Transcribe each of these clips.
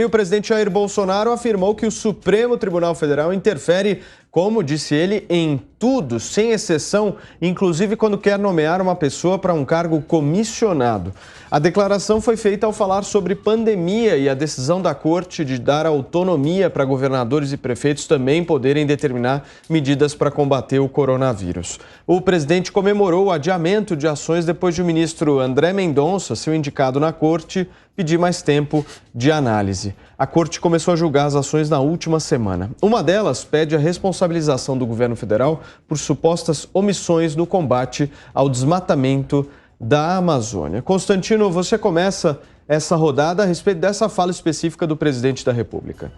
E o presidente Jair Bolsonaro afirmou que o Supremo Tribunal Federal interfere, como disse ele, em tudo, sem exceção, inclusive quando quer nomear uma pessoa para um cargo comissionado. A declaração foi feita ao falar sobre pandemia e a decisão da Corte de dar autonomia para governadores e prefeitos também poderem determinar medidas para combater o coronavírus. O presidente comemorou o adiamento de ações depois de o ministro André Mendonça, seu indicado na Corte, pedir mais tempo de análise. A Corte começou a julgar as ações na última semana. Uma delas pede a responsabilização do governo federal por supostas omissões no combate ao desmatamento da Amazônia. Constantino, você começa essa rodada a respeito dessa fala específica do presidente da República.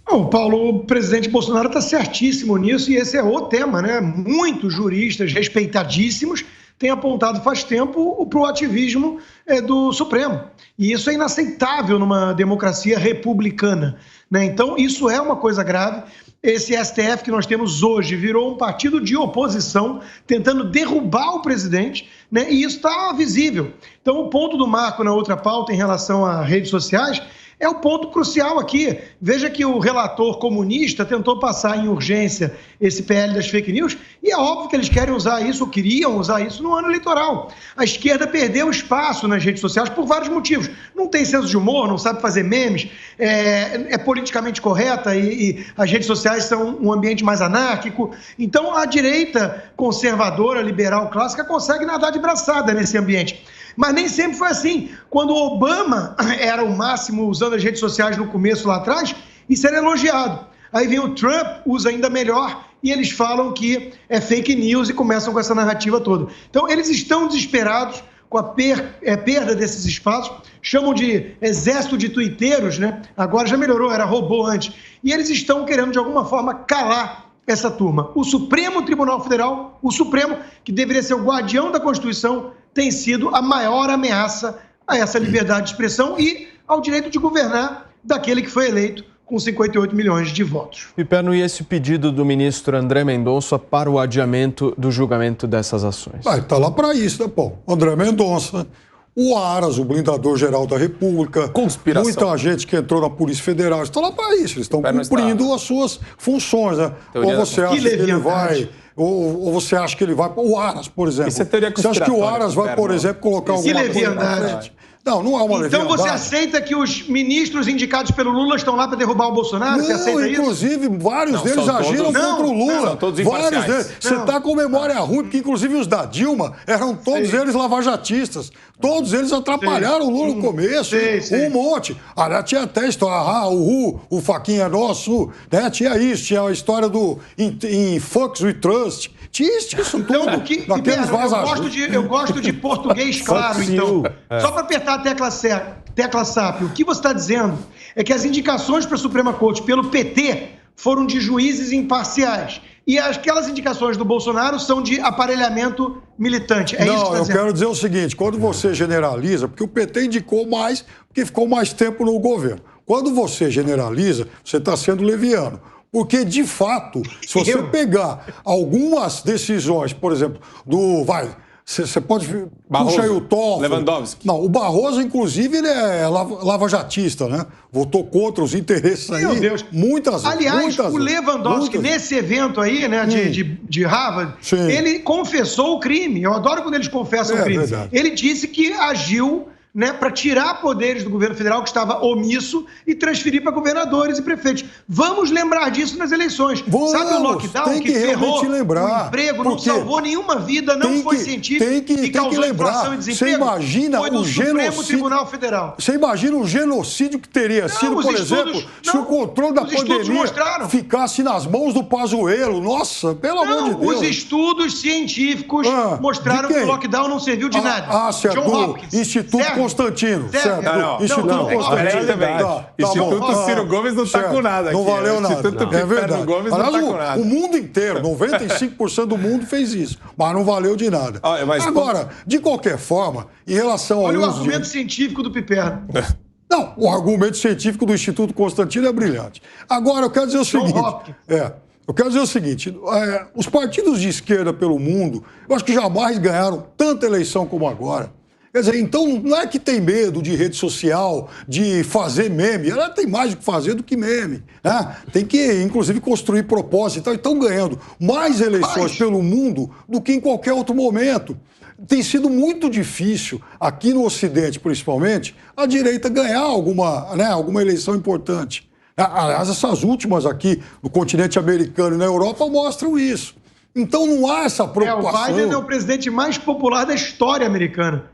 Bom, Paulo, o presidente Bolsonaro está certíssimo nisso e esse é o tema, né? Muitos juristas respeitadíssimos têm apontado faz tempo para o ativismo do Supremo. E isso é inaceitável numa democracia republicana, né? Então, isso é uma coisa grave. Esse STF que nós temos hoje virou um partido de oposição tentando derrubar o presidente, né? E isso está visível. Então, o ponto do Marco na outra pauta em relação a redes sociais é o ponto crucial aqui. Veja que o relator comunista tentou passar em urgência esse PL das fake news e é óbvio que eles querem usar isso, ou queriam usar isso no ano eleitoral. A esquerda perdeu espaço nas redes sociais por vários motivos. Não tem senso de humor, não sabe fazer memes, é politicamente correta e as redes sociais são um ambiente mais anárquico. Então a direita conservadora, liberal, clássica consegue nadar de braçada nesse ambiente. Mas nem sempre foi assim. Quando o Obama era o máximo usando as redes sociais no começo lá atrás, isso era elogiado. Aí vem o Trump, usa ainda melhor, e eles falam que é fake news e começam com essa narrativa toda. Então, eles estão desesperados com a perda desses espaços, chamam de exército de tuiteiros, né? Agora já melhorou, era robô antes. E eles estão querendo, de alguma forma, calar essa turma. O Supremo Tribunal Federal, o Supremo, que deveria ser o guardião da Constituição, tem sido a maior ameaça a essa liberdade de expressão e ao direito de governar daquele que foi eleito com 58 milhões de votos. Piperno, e esse pedido do ministro André Mendonça para o adiamento do julgamento dessas ações? Está lá para isso, né, Paulo? André Mendonça, o Aras, o blindador-geral da República, conspiração. Muita gente que entrou na Polícia Federal, está lá para isso, eles estão cumprindo as suas funções, né? Ou você acha que ele vai... Ou você acha que ele vai... O Aras, por exemplo. Isso é teoria você acha que o Aras vai, por exemplo, colocar alguma coisa na frente? Não é uma leviandade. Então você aceita que os ministros indicados pelo Lula estão lá para derrubar o Bolsonaro? Não, você aceita inclusive, isso? vários deles agiram contra o Lula. São todos vários imparciais. deles. Você está com memória ruim, porque inclusive os da Dilma eram todos eles lavajatistas. Todos eles atrapalharam o Lula no começo. Um monte. Aliás, tinha até a história, o Faquinha é nosso, né? Tinha isso, tinha a história do em Fox We Trust. Tinha isso tudo. Eu gosto de português claro, então. Só para apertar a tecla SAP, o que você está dizendo é que as indicações para a Suprema Corte pelo PT foram de juízes imparciais. E aquelas indicações do Bolsonaro são de aparelhamento militante. É isso que você está dizendo? Eu quero dizer o seguinte, quando você generaliza, porque o PT indicou mais, porque ficou mais tempo no governo. Quando você generaliza, você está sendo leviano. Porque, de fato, se você pegar algumas decisões, por exemplo, você pode puxar aí o Toffoli. Lewandowski. Não, o Barroso, inclusive, ele é lavajatista, né? Votou contra os interesses aí. Meu Deus. Muitas vezes. Aliás, o Lewandowski, nesse evento aí, né, de Harvard, ele confessou o crime. Eu adoro quando eles confessam o crime. Verdade. Ele disse que agiu, né, para tirar poderes do governo federal, que estava omisso, e transferir para governadores e prefeitos. Vamos lembrar disso nas eleições. Sabe o lockdown que ferrou o emprego, não salvou nenhuma vida, não foi científico e causou inflação e desemprego? Você imagina foi do Supremo Tribunal Federal. Você imagina o genocídio que teria sido, por exemplo, se o controle da pandemia ficasse nas mãos do Pazuello. Nossa, pelo amor de Deus. Os estudos científicos mostraram que o lockdown não serviu de nada. John Hopkins. Instituto Constantino. Certo. Instituto Constantino. Instituto Ciro Gomes não está com nada aqui. Não valeu nada. Instituto Piperno Gomes não está com nada. O mundo inteiro, 95% do mundo fez isso. Mas não valeu de nada. Agora, de qualquer forma, em relação ao Olha o argumento científico do Piperno. Não, o argumento científico do Instituto Constantino é brilhante. Agora, eu quero dizer o seguinte. Eu quero dizer o seguinte, os partidos de esquerda pelo mundo, eu acho que jamais ganharam tanta eleição como agora. Quer dizer, então não é que tem medo de rede social, de fazer meme. Ela tem mais o que fazer do que meme. Né? Tem que, inclusive, construir propósito e tal. E estão ganhando mais eleições pelo mundo do que em qualquer outro momento. Tem sido muito difícil, aqui no Ocidente principalmente, a direita ganhar alguma eleição importante. Aliás, essas últimas aqui no continente americano e na Europa mostram isso. Então não há essa preocupação. O Biden é o presidente mais popular da história americana.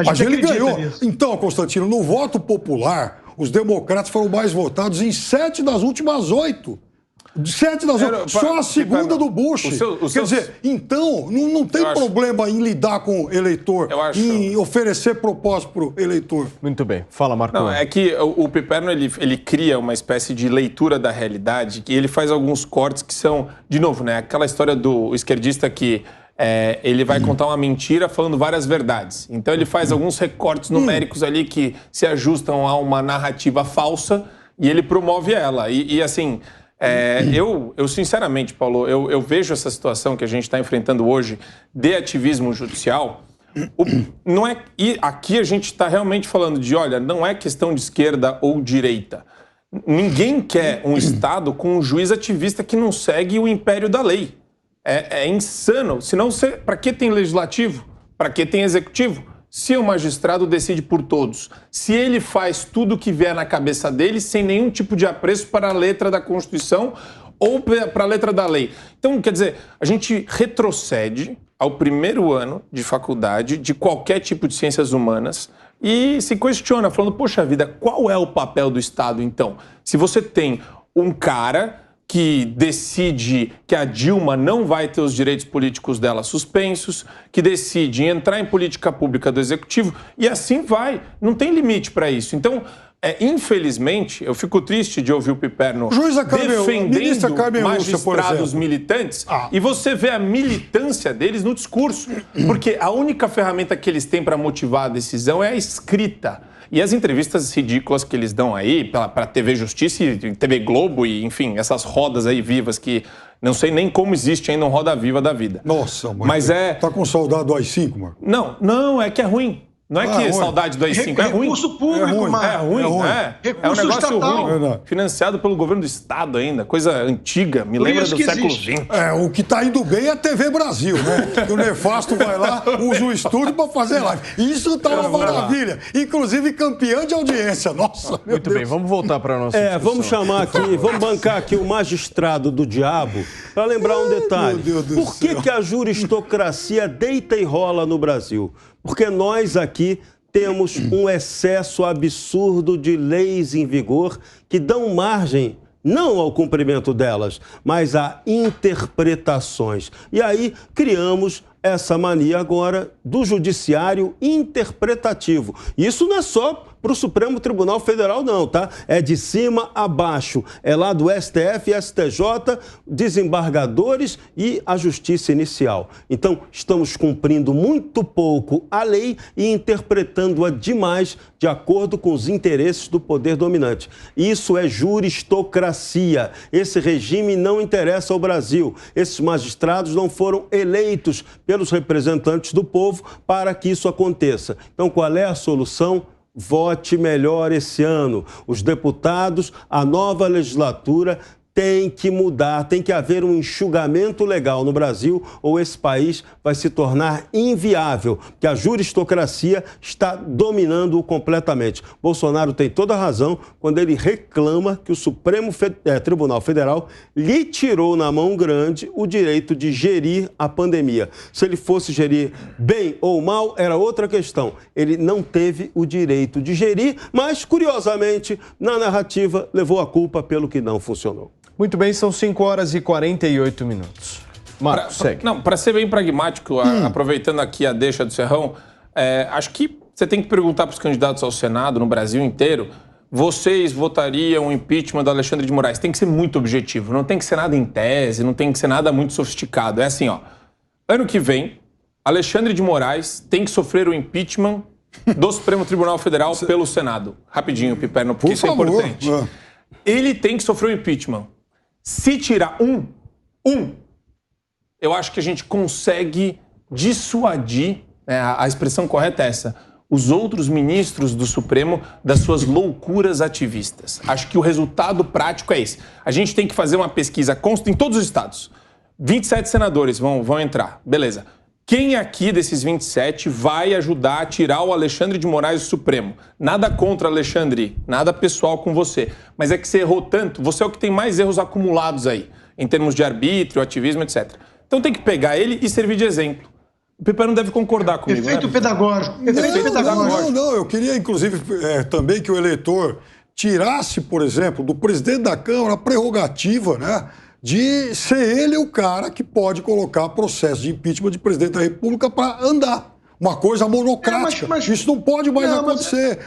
Mas ele ganhou. Nisso. Então, Constantino, no voto popular, os democratas foram mais votados em 7 das últimas 8. 7 das 8. Só a segunda do Bush. Quer dizer, então, não tem problema em lidar com o eleitor, em oferecer propósito para o eleitor. Muito bem. Fala, Marco. Não, é que o Piperno, ele cria uma espécie de leitura da realidade e ele faz alguns cortes que são, de novo, né, aquela história do esquerdista que ele vai contar uma mentira falando várias verdades. Então ele faz alguns recortes numéricos ali que se ajustam a uma narrativa falsa e ele promove ela. E assim... eu sinceramente, Paulo, eu vejo essa situação que a gente está enfrentando hoje de ativismo judicial. Não é, e aqui a gente está realmente falando de, olha, não é questão de esquerda ou direita. Ninguém quer um Estado com um juiz ativista que não segue o império da lei. É insano. Senão, para que tem legislativo? Para que tem executivo? Se o magistrado decide por todos, se ele faz tudo o que vier na cabeça dele, sem nenhum tipo de apreço para a letra da Constituição ou para a letra da lei. Então, quer dizer, a gente retrocede ao primeiro ano de faculdade de qualquer tipo de ciências humanas e se questiona, falando, poxa vida, qual é o papel do Estado, então? Se você tem um cara que decide que a Dilma não vai ter os direitos políticos dela suspensos, que decide entrar em política pública do Executivo, e assim vai. Não tem limite para isso. Então, infelizmente, eu fico triste de ouvir o Piperno defendendo magistrados militantes, e você vê a militância deles no discurso, porque a única ferramenta que eles têm para motivar a decisão é a escrita. E as entrevistas ridículas que eles dão aí para TV Justiça e TV Globo e, enfim, essas rodas aí vivas que não sei nem como existe ainda um Roda Viva da vida. Nossa, mas tá com saudade do AI-5, Marco? Não, é que é ruim. Não é que é saudade do AI-5, é ruim. Recurso público, Marco. É um negócio estatal. ruim. Financiado pelo governo do Estado ainda, coisa antiga, me lembra do século XX. O que tá indo bem é a TV Brasil, né? O Nefasto vai lá, usa o estúdio para fazer live. Isso tá uma maravilha. Inclusive campeã de audiência. Nossa, meu Muito bem, vamos voltar para a nossa discussão. Vamos chamar aqui, vamos bancar aqui o magistrado do diabo para lembrar um detalhe. Por que a juristocracia deita e rola no Brasil? Porque nós aqui temos um excesso absurdo de leis em vigor que dão margem não ao cumprimento delas, mas a interpretações. E aí criamos essa mania agora do judiciário interpretativo. Isso não é só para o Supremo Tribunal Federal, não, tá? É de cima a baixo. É lá do STF, STJ, desembargadores e a Justiça Inicial. Então, estamos cumprindo muito pouco a lei e interpretando-a demais de acordo com os interesses do poder dominante. Isso é juristocracia. Esse regime não interessa ao Brasil. Esses magistrados não foram eleitos pelos representantes do povo para que isso aconteça. Então, qual é a solução? Vote melhor esse ano. Os deputados, a nova legislatura tem que mudar, tem que haver um enxugamento legal no Brasil ou esse país vai se tornar inviável, porque a juristocracia está dominando-o completamente. Bolsonaro tem toda a razão quando ele reclama que o Supremo Tribunal Federal lhe tirou na mão grande o direito de gerir a pandemia. Se ele fosse gerir bem ou mal, era outra questão. Ele não teve o direito de gerir, mas, curiosamente, na narrativa, levou a culpa pelo que não funcionou. Muito bem, são 5 horas e 48 minutos. Marcos, segue. Para ser bem pragmático, aproveitando aqui a deixa do Serrão, acho que você tem que perguntar para os candidatos ao Senado, no Brasil inteiro, vocês votariam o impeachment do Alexandre de Moraes? Tem que ser muito objetivo, não tem que ser nada em tese, não tem que ser nada muito sofisticado. É assim, ó, ano que vem, Alexandre de Moraes tem que sofrer o impeachment do Supremo Tribunal Federal pelo Senado. Rapidinho, Piperno, porque isso é importante. Ele tem que sofrer o impeachment. Se tirar eu acho que a gente consegue dissuadir A expressão correta é essa. Os outros ministros do Supremo das suas loucuras ativistas. Acho que o resultado prático é esse. A gente tem que fazer uma pesquisa constante em todos os estados. 27 senadores vão entrar. Beleza. Quem aqui desses 27 vai ajudar a tirar o Alexandre de Moraes do Supremo? Nada contra Alexandre, nada pessoal com você. Mas é que você errou tanto, você é o que tem mais erros acumulados aí, em termos de arbítrio, ativismo, etc. Então tem que pegar ele e servir de exemplo. O Piper não deve concordar comigo, Efeito pedagógico. Efeito pedagógico. Não. Eu queria, inclusive, também que o eleitor tirasse, por exemplo, do presidente da Câmara a prerrogativa, né, de ser ele o cara que pode colocar processo de impeachment de presidente da República para andar. Uma coisa monocrática. Isso não pode mais acontecer.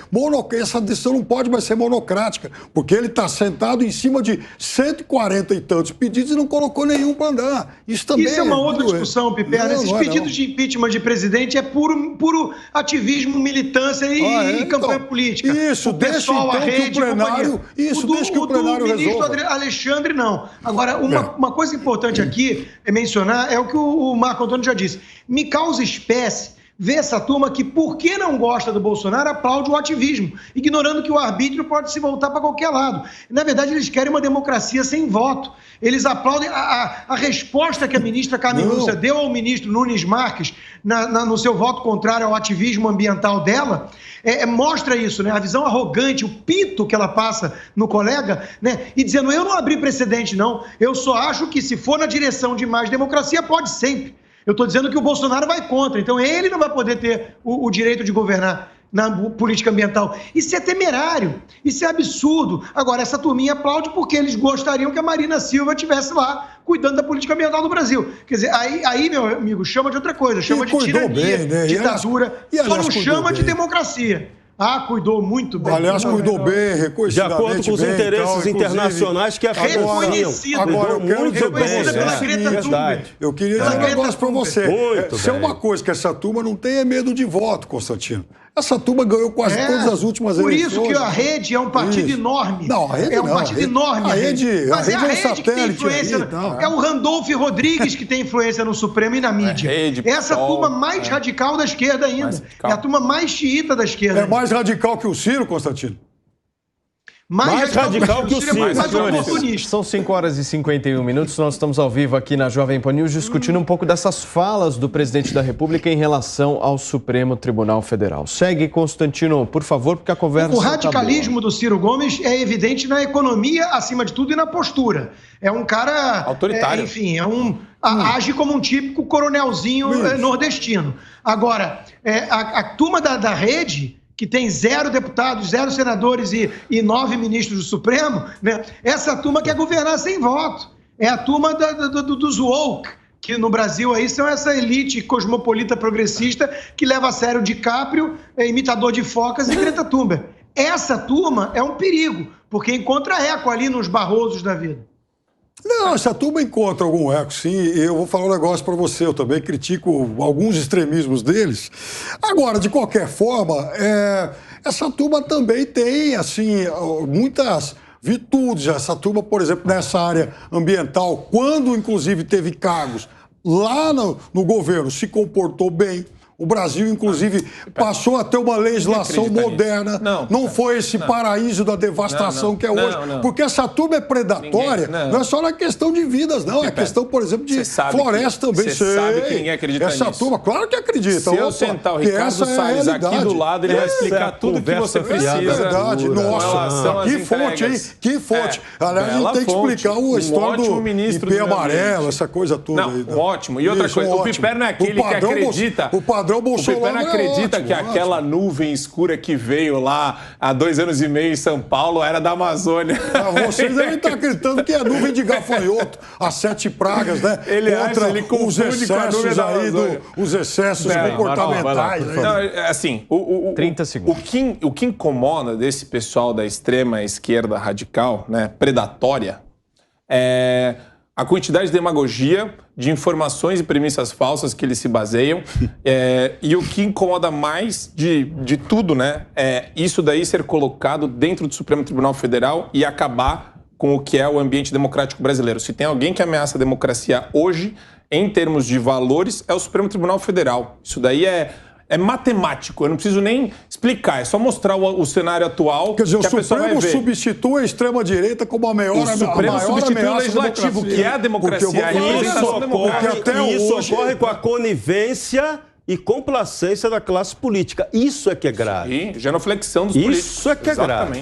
Essa decisão não pode mais ser monocrática, porque ele está sentado em cima de 140 e tantos pedidos e não colocou nenhum para andar. Isso também é uma outra discussão, Piper. Esses pedidos de impeachment de presidente é puro ativismo, militância e campanha política. Isso, deixa então que o plenário... deixa que o plenário resolva. O ministro Alexandre, não. Agora, uma coisa importante aqui é mencionar é o que o Marco Antônio já disse. Me causa espécie ver essa turma que, porque não gosta do Bolsonaro, aplaude o ativismo, ignorando que o arbítrio pode se voltar para qualquer lado. Na verdade, eles querem uma democracia sem voto. Eles aplaudem a resposta que a ministra Carmen Lúcia deu ao ministro Nunes Marques no seu voto contrário ao ativismo ambiental dela, mostra isso, né? A visão arrogante, o pito que ela passa no colega, né? E dizendo, eu não abri precedente, não. Eu só acho que se for na direção de mais democracia, pode sempre. Eu estou dizendo que o Bolsonaro vai contra, então ele não vai poder ter o direito de governar na política ambiental. Isso é temerário, isso é absurdo. Agora, essa turminha aplaude porque eles gostariam que a Marina Silva estivesse lá cuidando da política ambiental do Brasil. Quer dizer, aí meu amigo, chama de outra coisa, chama de tirania, né? Ditadura, só não chama de democracia. Cuidou muito bem. Aliás, cuidou bem, reconhecidamente. De acordo com os interesses internacionais que reconhecido. Agora, eu quero dizer para você pela Greta Thunberg. Eu queria dizer um negócio para você. Se é uma coisa que essa turma não tem é medo de voto, Constantino. Essa turma ganhou quase todas as últimas eleições. Por isso que a Rede é um partido enorme. Não, a Rede é um partido enorme. A Rede é um satélite. Que tem influência, é o Randolph Rodrigues que tem influência no Supremo e na mídia. Essa turma mais radical da esquerda ainda. É a turma mais xiita da esquerda. É mais radical que o Ciro, Constantino? Mais radical que o Ciro, mais oportunista. São 5h51. Nós estamos ao vivo aqui na Jovem Pan News discutindo um pouco dessas falas do presidente da República em relação ao Supremo Tribunal Federal. Segue, Constantino, por favor, porque a conversa... O radicalismo do Ciro Gomes é evidente na economia, acima de tudo, e na postura. É um cara... autoritário. Age como um típico coronelzinho nordestino. Agora, a turma da Rede, que tem 0 deputados, 0 senadores e 9 ministros do Supremo, né? Essa turma quer governar sem voto. É a turma dos woke, que no Brasil aí são essa elite cosmopolita progressista que leva a sério DiCaprio, imitador de focas e Greta Thunberg. Essa turma é um perigo, porque encontra eco ali nos Barrosos da vida. Não, essa turma encontra algum eco, sim. Eu vou falar um negócio para você. Eu também critico alguns extremismos deles. Agora, de qualquer forma, essa turma também tem, assim, muitas virtudes. Essa turma, por exemplo, nessa área ambiental, quando, inclusive, teve cargos lá no governo, se comportou bem. O Brasil, inclusive, passou a ter uma legislação moderna. Não foi esse paraíso da devastação que é hoje. Porque essa turma é predatória, não é só na questão de vidas, não. É questão, por exemplo, de floresta também. Você sabe que ninguém acredita nisso. Essa turma, claro que acredita. Se eu sentar o Ricardo Salles aqui do lado, ele vai explicar tudo o que você precisa. É verdade. Nossa, que fonte, hein? Que fonte. Aliás, a gente tem que explicar a história do IP amarelo, essa coisa toda. Não, ótimo. E outra coisa, o Piper não é aquele que acredita... O padrão Bolsonaro. O Piper acredita que aquela nuvem escura que veio lá há 2 anos e meio em São Paulo era da Amazônia. Vocês devem estar acreditando que é nuvem de gafanhoto, as 7 pragas, né? Ele os excessos aí, os excessos comportamentais. Não, assim, 30 segundos. O que incomoda desse pessoal da extrema esquerda radical, né, predatória, é a quantidade de demagogia, de informações e premissas falsas que eles se baseiam. E o que incomoda mais de tudo, né, é isso daí ser colocado dentro do Supremo Tribunal Federal e acabar com o que é o ambiente democrático brasileiro. Se tem alguém que ameaça a democracia hoje, em termos de valores, é o Supremo Tribunal Federal. Isso daí é É matemático, eu não preciso nem explicar, é só mostrar o cenário atual. Quer dizer, que o Supremo substitui a extrema-direita como a maior ameaça. O Supremo substitui o Legislativo, que é a democracia, a representação democrática. Isso ocorre com a conivência e complacência da classe política. Isso é que é grave. Sim, genuflexão dos políticos. Isso é que é grave.